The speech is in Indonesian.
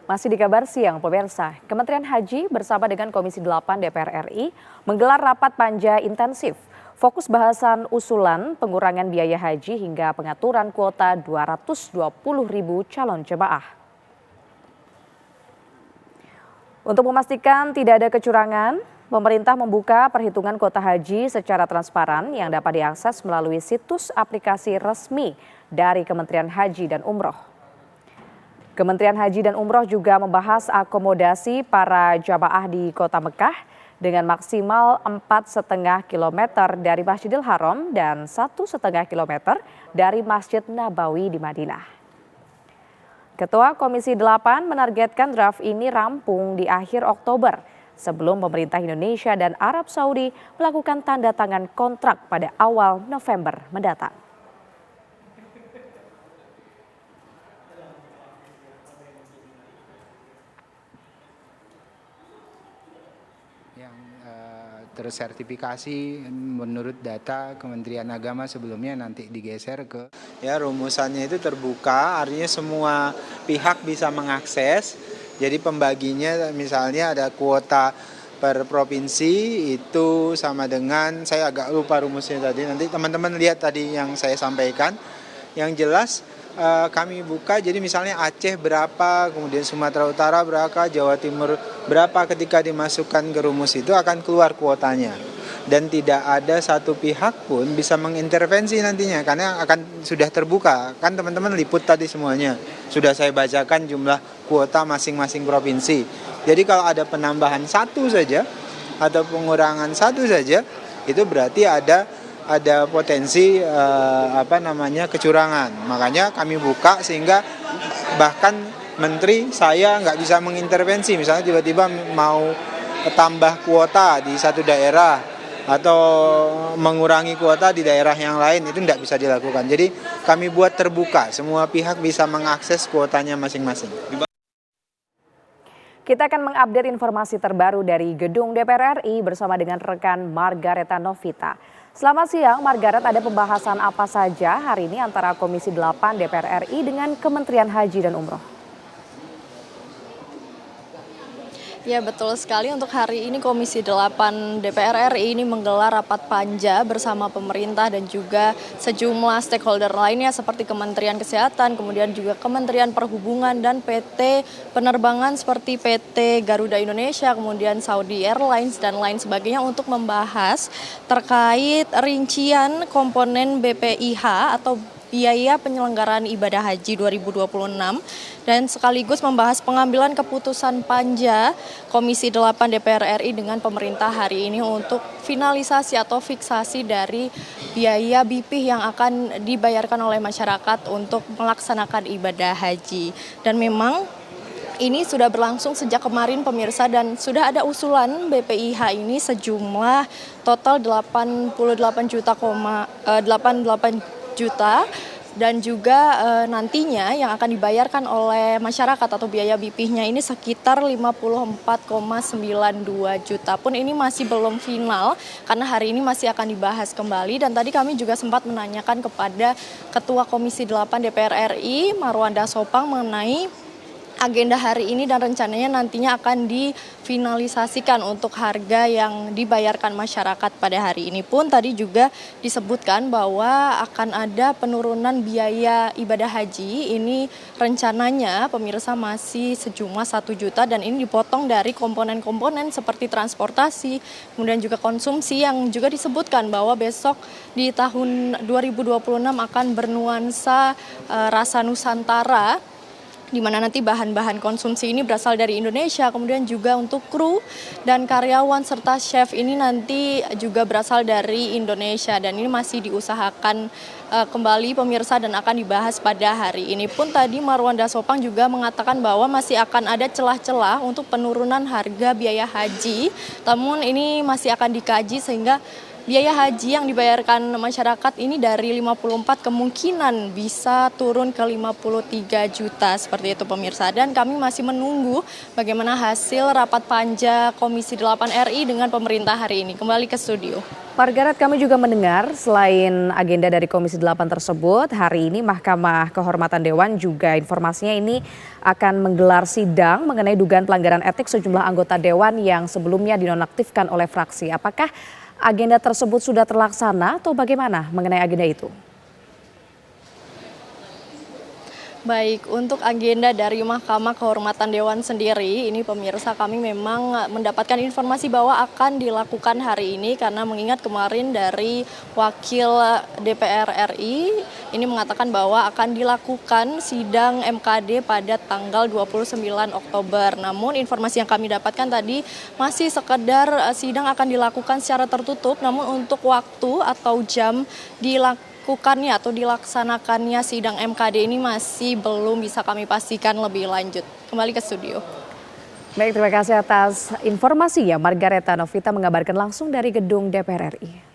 Masih di kabar siang, pemirsa, Kementerian Haji bersama dengan Komisi 8 DPR RI menggelar rapat panja intensif. Fokus bahasan usulan pengurangan biaya haji hingga pengaturan kuota 220.000 calon jemaah. Untuk memastikan tidak ada kecurangan, pemerintah membuka perhitungan kuota haji secara transparan yang dapat diakses melalui situs aplikasi resmi dari Kementerian Haji dan Umroh. Kementerian Haji dan Umroh juga membahas akomodasi para jamaah di Kota Mekah dengan maksimal 4,5 km dari Masjidil Haram dan 1,5 km dari Masjid Nabawi di Madinah. Ketua Komisi 8 menargetkan draft ini rampung di akhir Oktober sebelum pemerintah Indonesia dan Arab Saudi melakukan tanda tangan kontrak pada awal November mendatang. Yang tersertifikasi menurut data Kementerian Agama sebelumnya nanti digeser ke rumusannya itu terbuka, artinya semua pihak bisa mengakses. Jadi pembaginya misalnya ada kuota per provinsi itu sama dengan, saya agak lupa rumusnya tadi, nanti teman-teman lihat tadi yang saya sampaikan. Yang jelas kami buka, jadi misalnya Aceh berapa, kemudian Sumatera Utara berapa, Jawa Timur berapa, ketika dimasukkan ke rumus itu akan keluar kuotanya. Dan tidak ada satu pihak pun bisa mengintervensi nantinya, karena akan sudah terbuka. Kan teman-teman liput tadi semuanya, sudah saya bacakan jumlah kuota masing-masing provinsi. Jadi kalau ada penambahan satu saja atau pengurangan satu saja, itu berarti ada potensi kecurangan. Makanya kami buka sehingga bahkan menteri saya nggak bisa mengintervensi. Misalnya tiba-tiba mau tambah kuota di satu daerah atau mengurangi kuota di daerah yang lain, itu tidak bisa dilakukan. Jadi kami buat terbuka, semua pihak bisa mengakses kuotanya masing-masing. Kita akan mengupdate informasi terbaru dari Gedung DPR RI bersama dengan rekan Margareta Novita. Selamat siang, Margaret, ada pembahasan apa saja hari ini antara Komisi 8 DPR RI dengan Kementerian Haji dan Umroh? Ya, betul sekali. Untuk hari ini Komisi 8 DPR RI ini menggelar rapat panja bersama pemerintah dan juga sejumlah stakeholder lainnya seperti Kementerian Kesehatan, kemudian juga Kementerian Perhubungan dan PT Penerbangan seperti PT Garuda Indonesia, kemudian Saudi Airlines dan lain sebagainya untuk membahas terkait rincian komponen BPIH atau biaya penyelenggaraan ibadah haji 2026 dan sekaligus membahas pengambilan keputusan panja Komisi 8 DPR RI dengan pemerintah hari ini untuk finalisasi atau fiksasi dari biaya BP yang akan dibayarkan oleh masyarakat untuk melaksanakan ibadah haji. Dan memang ini sudah berlangsung sejak kemarin pemirsa, dan sudah ada usulan BPIH ini sejumlah total 88 juta dan juga nantinya yang akan dibayarkan oleh masyarakat atau biaya BP-nya ini sekitar 54,92 juta. Pun ini masih belum final karena hari ini masih akan dibahas kembali, dan tadi kami juga sempat menanyakan kepada Ketua Komisi 8 DPR RI Marwanda Sopang mengenai agenda hari ini dan rencananya nantinya akan difinalisasikan untuk harga yang dibayarkan masyarakat pada hari ini. Pun tadi juga disebutkan bahwa akan ada penurunan biaya ibadah haji. Ini rencananya pemirsa masih sejumlah 1 juta dan ini dipotong dari komponen-komponen seperti transportasi, kemudian juga konsumsi yang juga disebutkan bahwa besok di tahun 2026 akan bernuansa rasa Nusantara, di mana nanti bahan-bahan konsumsi ini berasal dari Indonesia, kemudian juga untuk kru dan karyawan serta chef ini nanti juga berasal dari Indonesia, dan ini masih diusahakan kembali pemirsa dan akan dibahas pada hari ini. Pun tadi Marwanda Sopang juga mengatakan bahwa masih akan ada celah-celah untuk penurunan harga biaya haji, namun ini masih akan dikaji sehingga biaya haji yang dibayarkan masyarakat ini dari 54 kemungkinan bisa turun ke 53 juta seperti itu pemirsa. Dan kami masih menunggu bagaimana hasil rapat panja Komisi 8 RI dengan pemerintah hari ini. Kembali ke studio. Pak Argaret, kami juga mendengar selain agenda dari Komisi 8 tersebut, hari ini Mahkamah Kehormatan Dewan juga informasinya ini akan menggelar sidang mengenai dugaan pelanggaran etik sejumlah anggota Dewan yang sebelumnya dinonaktifkan oleh fraksi. Apakah agenda tersebut sudah terlaksana atau bagaimana mengenai agenda itu? Baik, untuk agenda dari Mahkamah Kehormatan Dewan sendiri, ini pemirsa kami memang mendapatkan informasi bahwa akan dilakukan hari ini karena mengingat kemarin dari Wakil DPR RI ini mengatakan bahwa akan dilakukan sidang MKD pada tanggal 29 Oktober. Namun informasi yang kami dapatkan tadi masih sekedar sidang akan dilakukan secara tertutup, namun untuk waktu atau jam dilaksanakannya sidang MKD ini masih belum bisa kami pastikan lebih lanjut. Kembali ke studio. Baik, terima kasih atas informasinya. Margareta Novita mengabarkan langsung dari gedung DPR RI.